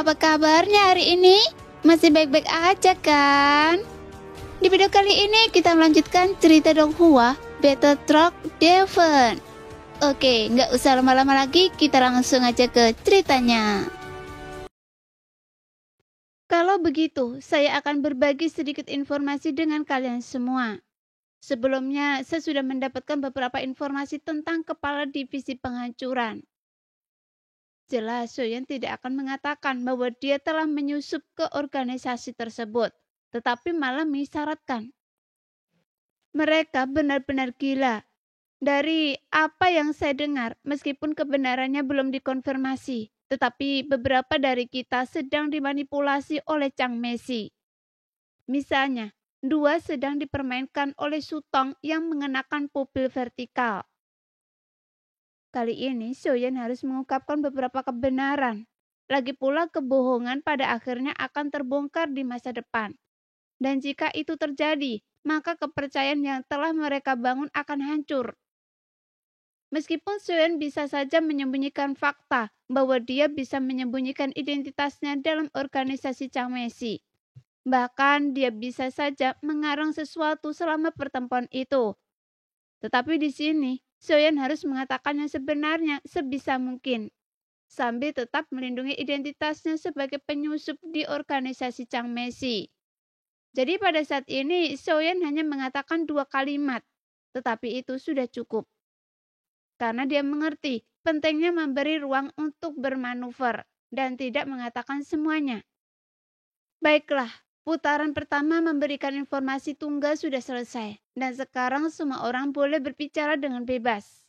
Apa kabarnya hari ini? Masih baik-baik aja kan? Di video kali ini kita melanjutkan cerita Dong Hua, Battle Truck Devon. Oke, nggak usah lama-lama lagi, kita langsung aja ke ceritanya. Kalau begitu, saya akan berbagi sedikit informasi dengan kalian semua. Sebelumnya, saya sudah mendapatkan beberapa informasi tentang kepala divisi penghancuran. Jelas, Soyeon tidak akan mengatakan bahwa dia telah menyusup ke organisasi tersebut, tetapi malah mengisyaratkan. Mereka benar-benar gila. Dari apa yang saya dengar, meskipun kebenarannya belum dikonfirmasi, tetapi beberapa dari kita sedang dimanipulasi oleh Chang Messi. Misalnya, dua sedang dipermainkan oleh Sutong yang mengenakan pupil vertikal. Kali ini Soyeon harus mengungkapkan beberapa kebenaran. Lagi pula kebohongan pada akhirnya akan terbongkar di masa depan. Dan jika itu terjadi, maka kepercayaan yang telah mereka bangun akan hancur. Meskipun Soyeon bisa saja menyembunyikan fakta bahwa dia bisa menyembunyikan identitasnya dalam organisasi Chang Messi. Bahkan dia bisa saja mengarang sesuatu selama pertemuan itu. Tetapi di sini, Soyeon harus mengatakan yang sebenarnya sebisa mungkin, sambil tetap melindungi identitasnya sebagai penyusup di organisasi Chang Messi. Jadi pada saat ini, Soyeon hanya mengatakan 2 kalimat, tetapi itu sudah cukup. Karena dia mengerti pentingnya memberi ruang untuk bermanuver dan tidak mengatakan semuanya. Baiklah. Putaran pertama memberikan informasi tunggal sudah selesai, dan sekarang semua orang boleh berbicara dengan bebas.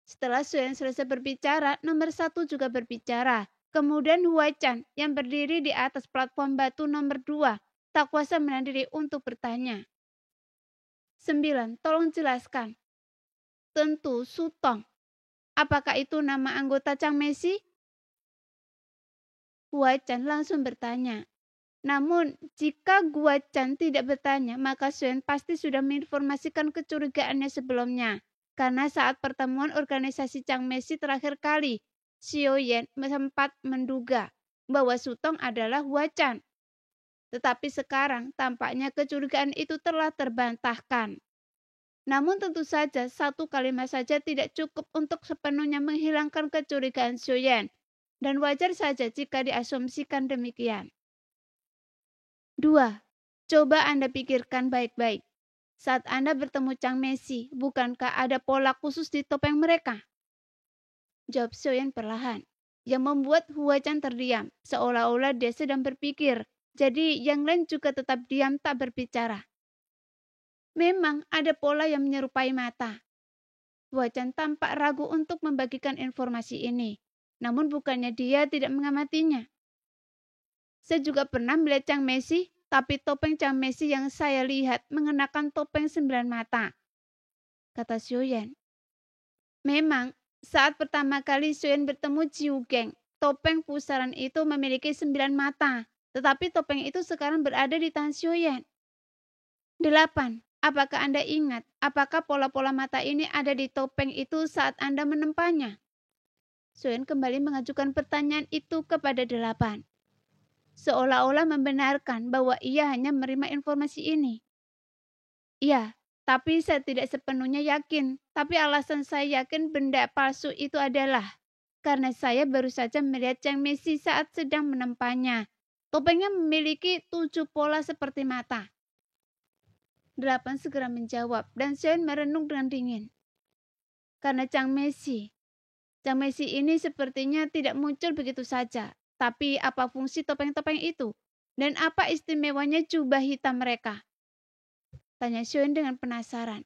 Setelah Soyeon selesai berbicara, nomor 1 juga berbicara. Kemudian Hua-chan yang berdiri di atas platform batu nomor 2 tak kuasa menahan diri untuk bertanya. 9. Tolong jelaskan. Tentu Sutong. Apakah itu nama anggota Chang Messi? Hua-chan langsung bertanya. Namun, jika Hua-chan tidak bertanya, maka Soyeon pasti sudah menginformasikan kecurigaannya sebelumnya. Karena saat pertemuan organisasi Chang Messi terakhir kali, Soyeon sempat menduga bahwa Sutong adalah Hua-chan. Tetapi sekarang tampaknya kecurigaan itu telah terbantahkan. Namun tentu saja satu kalimat saja tidak cukup untuk sepenuhnya menghilangkan kecurigaan Soyeon. Dan wajar saja jika diasumsikan demikian. 2. Coba Anda pikirkan baik-baik. Saat Anda bertemu Chang Messi, bukankah ada pola khusus di topeng mereka? Jawab Soyeon perlahan, yang membuat Hua-chan terdiam, seolah-olah dia sedang berpikir. Jadi yang lain juga tetap diam tak berbicara. Memang ada pola yang menyerupai mata. Hua-chan tampak ragu untuk membagikan informasi ini. Namun bukannya dia tidak mengamatinya. Saya juga pernah melihat Chang Messi, tapi topeng Chang Messi yang saya lihat mengenakan topeng 9 mata. Kata Soyeon. Memang, saat pertama kali Soyeon bertemu Jiu Geng, topeng pusaran itu memiliki 9 mata. Tetapi topeng itu sekarang berada di tangan Soyeon. 8. Apakah Anda ingat, apakah pola-pola mata ini ada di topeng itu saat Anda menempanya? Soyeon kembali mengajukan pertanyaan itu kepada 8. Seolah-olah membenarkan bahwa ia hanya menerima informasi ini. Iya, tapi saya tidak sepenuhnya yakin. Tapi alasan saya yakin benda palsu itu adalah karena saya baru saja melihat Chang Messi saat sedang menempanya. Topengnya memiliki 7 pola seperti mata. 8 segera menjawab dan Soyeon merenung dengan dingin. Karena Chang Messi ini sepertinya tidak muncul begitu saja. Tapi apa fungsi topeng-topeng itu? Dan apa istimewanya jubah hitam mereka? Tanya Soyeon dengan penasaran.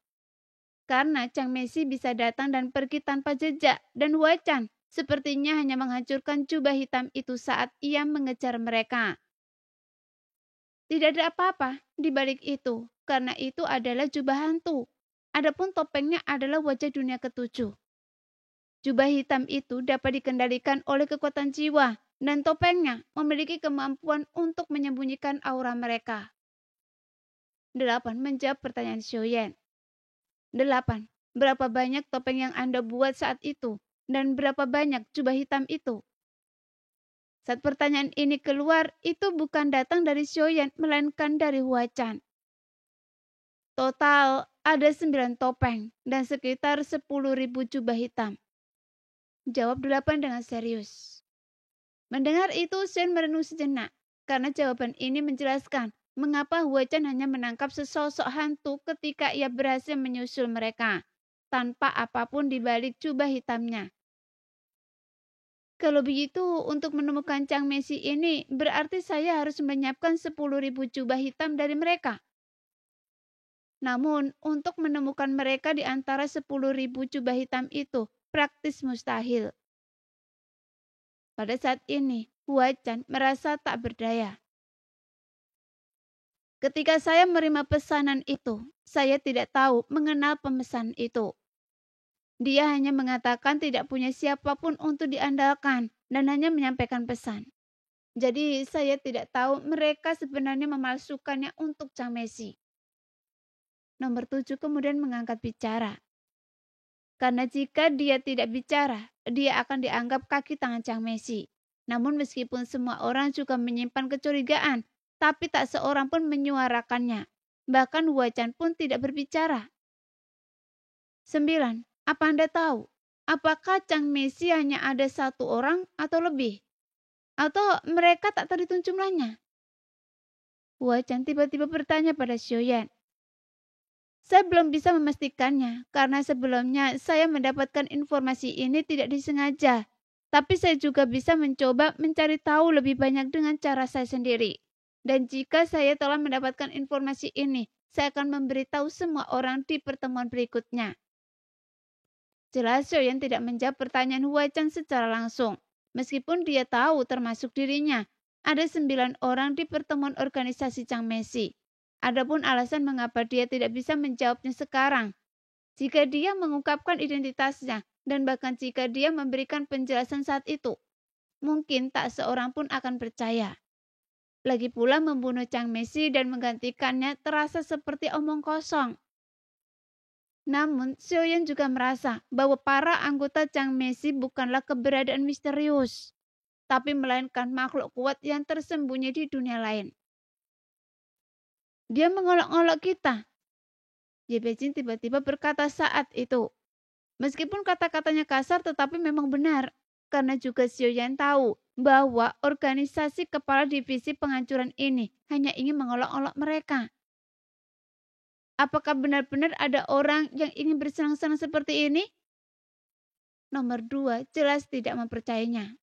Karena Chang Messi bisa datang dan pergi tanpa jejak, dan Hua-chan sepertinya hanya menghancurkan jubah hitam itu saat ia mengejar mereka. Tidak ada apa-apa di balik itu, karena itu adalah jubah hantu. Adapun topengnya adalah wajah dunia ketujuh. Jubah hitam itu dapat dikendalikan oleh kekuatan jiwa, dan topengnya memiliki kemampuan untuk menyembunyikan aura mereka. 8. Menjawab pertanyaan Soyeon. 8. Berapa banyak topeng yang Anda buat saat itu? Dan berapa banyak jubah hitam itu? Saat pertanyaan ini keluar, itu bukan datang dari Xiaoyan, melainkan dari Huachan. Total ada 9 topeng dan sekitar 10.000 jubah hitam. Jawab 8 dengan serius. Mendengar itu, Shen merenung sejenak, karena jawaban ini menjelaskan mengapa Huachan hanya menangkap sesosok hantu ketika ia berhasil menyusul mereka, tanpa apapun di balik jubah hitamnya. Kalau begitu, untuk menemukan Chang Mesi ini, berarti saya harus menyiapkan 10.000 jubah hitam dari mereka. Namun, untuk menemukan mereka di antara 10.000 jubah hitam itu, praktis mustahil. Pada saat ini, Huachan merasa tak berdaya. Ketika saya menerima pesanan itu, saya tidak tahu mengenal pemesan itu. Dia hanya mengatakan tidak punya siapapun untuk diandalkan dan hanya menyampaikan pesan. Jadi saya tidak tahu mereka sebenarnya memalsukannya untuk Chang Mesi. Nomor 7 kemudian mengangkat bicara. Karena jika dia tidak bicara, dia akan dianggap kaki tangan Chang Mesi. Namun meskipun semua orang juga menyimpan kecurigaan, tapi tak seorang pun menyuarakannya. Bahkan Huachan pun tidak berbicara. 9. Apa Anda tahu? Apakah Chang Mesi hanya ada 1 orang atau lebih? Atau mereka tak terhitung jumlahnya? Huachan tiba-tiba bertanya pada Xiaoyan. Saya belum bisa memastikannya, karena sebelumnya saya mendapatkan informasi ini tidak disengaja. Tapi saya juga bisa mencoba mencari tahu lebih banyak dengan cara saya sendiri. Dan jika saya telah mendapatkan informasi ini, saya akan memberitahu semua orang di pertemuan berikutnya. Jelas Xiaoyan tidak menjawab pertanyaan Huachan secara langsung. Meskipun dia tahu termasuk dirinya, ada 9 orang di pertemuan organisasi Chang Mesi. Adapun alasan mengapa dia tidak bisa menjawabnya sekarang. Jika dia mengungkapkan identitasnya dan bahkan jika dia memberikan penjelasan saat itu, mungkin tak seorang pun akan percaya. Lagi pula membunuh Chang Mesi dan menggantikannya terasa seperti omong kosong. Namun, Xiaoyan juga merasa bahwa para anggota Chang Mesi bukanlah keberadaan misterius, tapi melainkan makhluk kuat yang tersembunyi di dunia lain. Dia mengolok-olok kita. Ye Beijing tiba-tiba berkata saat itu. Meskipun kata-katanya kasar tetapi memang benar, karena juga Xiaoyan tahu bahwa organisasi kepala divisi penghancuran ini hanya ingin mengolok-olok mereka. Apakah benar-benar ada orang yang ingin bersenang-senang seperti ini? Nomor 2 jelas tidak mempercayainya.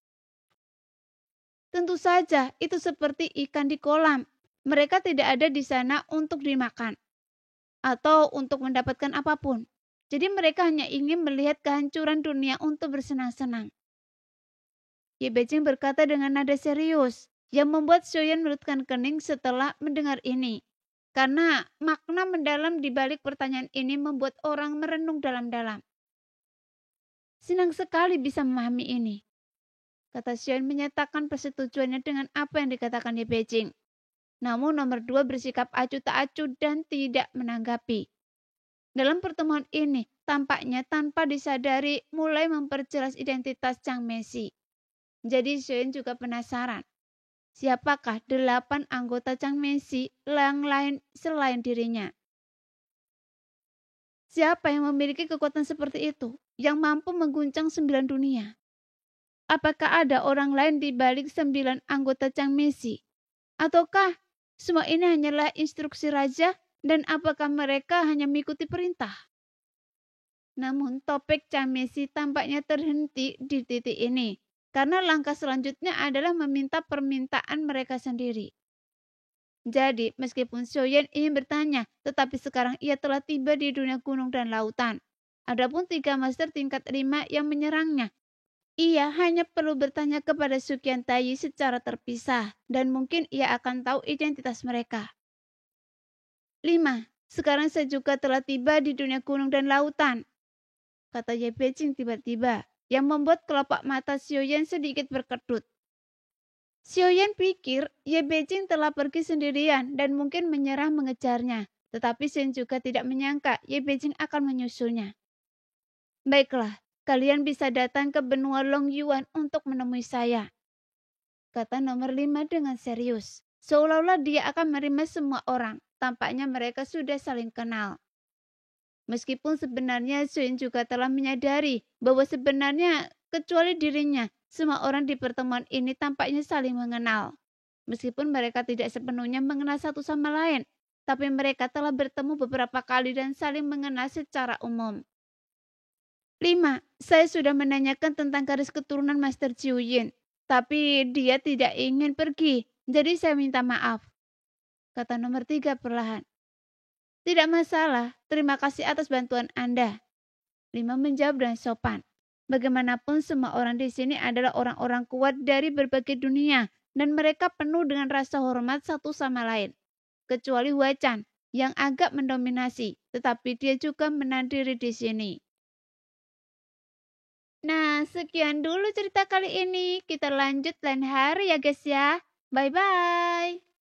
Tentu saja itu seperti ikan di kolam. Mereka tidak ada di sana untuk dimakan atau untuk mendapatkan apapun. Jadi mereka hanya ingin melihat kehancuran dunia untuk bersenang-senang. Ye Beijing berkata dengan nada serius yang membuat Xiaoyan merutkan kening setelah mendengar ini. Karena makna mendalam di balik pertanyaan ini membuat orang merenung dalam-dalam. Senang sekali bisa memahami ini. Kata Xiaoyan menyatakan persetujuannya dengan apa yang dikatakan Ye Beijing. Namun nomor 2 bersikap acuh tak acuh dan tidak menanggapi. Dalam pertemuan ini, tampaknya tanpa disadari mulai memperjelas identitas Chang Mesi. Jadi Xiaoyan juga penasaran. Siapakah 8 anggota Chang Mesi yang lain selain dirinya? Siapa yang memiliki kekuatan seperti itu, yang mampu mengguncang 9 dunia? Apakah ada orang lain di balik 9 anggota Chang Mesi? Ataukah semua ini hanyalah instruksi raja dan apakah mereka hanya mengikuti perintah? Namun topik Chang Mesi tampaknya terhenti di titik ini. Karena langkah selanjutnya adalah meminta permintaan mereka sendiri. Jadi, meskipun Xiaoyan ingin bertanya, tetapi sekarang ia telah tiba di dunia gunung dan lautan. Adapun 3 master tingkat 5 yang menyerangnya. Ia hanya perlu bertanya kepada Suqian Taiyi secara terpisah, dan mungkin ia akan tahu identitas mereka. 5. Sekarang saya juga telah tiba di dunia gunung dan lautan, kata Ye Beijing tiba-tiba, yang membuat kelopak mata Xiaoyan sedikit berkedut. Xiaoyan pikir Ye Beijing telah pergi sendirian dan mungkin menyerah mengejarnya, tetapi Shen juga tidak menyangka Ye Beijing akan menyusulnya. Baiklah, kalian bisa datang ke benua Long Yuan untuk menemui saya. kata nomor 5 dengan serius. Seolah-olah dia akan menerima semua orang. Tampaknya mereka sudah saling kenal. Meskipun sebenarnya Suen juga telah menyadari bahwa sebenarnya kecuali dirinya, semua orang di pertemuan ini tampaknya saling mengenal. Meskipun mereka tidak sepenuhnya mengenal satu sama lain, tapi mereka telah bertemu beberapa kali dan saling mengenal secara umum. 5. Saya sudah menanyakan tentang garis keturunan Master Jiu Yin, tapi dia tidak ingin pergi, jadi saya minta maaf. Kata nomor 3 perlahan. Tidak masalah, terima kasih atas bantuan Anda. 5 menjawab dengan sopan. Bagaimanapun semua orang di sini adalah orang-orang kuat dari berbagai dunia dan mereka penuh dengan rasa hormat satu sama lain. Kecuali Hua Chan yang agak mendominasi, tetapi dia juga menahan diri di sini. Nah, sekian dulu cerita kali ini. Kita lanjut lain hari ya guys ya. Bye-bye.